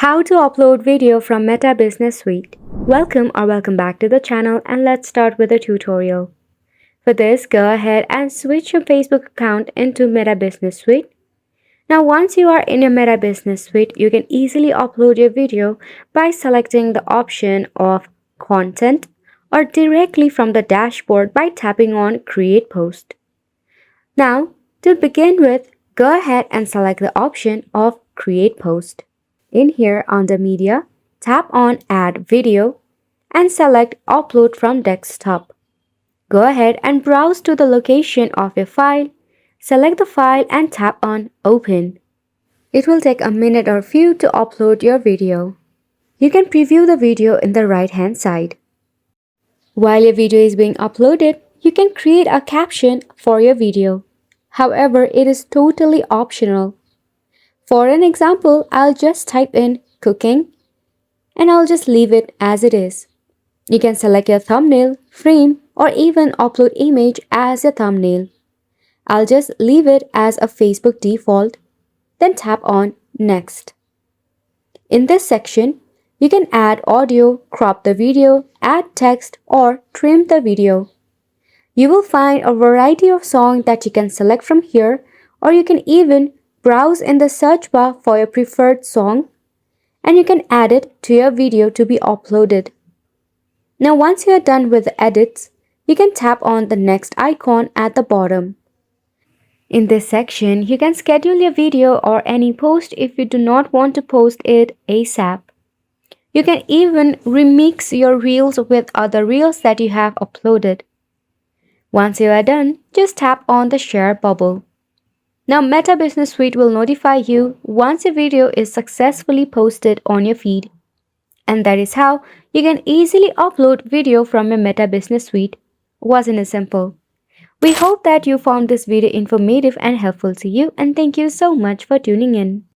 How to upload video from Meta Business Suite. Welcome back to the channel, and let's start with a tutorial. For this, go ahead and switch your Facebook account into Meta Business Suite. Now once you are in your Meta Business Suite, you can easily upload your video by selecting the option of Content or directly from the dashboard by tapping on Create Post. Now, to begin with, go ahead and select the option of Create Post. In here under Media, tap on Add Video and select Upload from Desktop. Go ahead and browse to the location of your file, select the file and tap on Open. It will take a minute or few to upload your video. You can preview the video in the right hand side. While your video is being uploaded, you can create a caption for your video. However, it is totally optional. For an example, I'll just type in cooking and I'll just leave it as it is. You can select your thumbnail, frame, or even upload image as your thumbnail. I'll just leave it as a Facebook default, then tap on Next. In this section, you can add audio, crop the video, add text, or trim the video. You will find a variety of songs that you can select from here, or you can even browse in the search bar for your preferred song, and you can add it to your video to be uploaded. Now once you are done with the edits, you can tap on the next icon at the bottom. In this section, you can schedule your video or any post if you do not want to post it ASAP. You can even remix your reels with other reels that you have uploaded. Once you are done, just tap on the share bubble. Now Meta Business Suite will notify you once your video is successfully posted on your feed. And that is how you can easily upload video from your Meta Business Suite. Wasn't it simple? We hope that you found this video informative and helpful to you, and thank you so much for tuning in.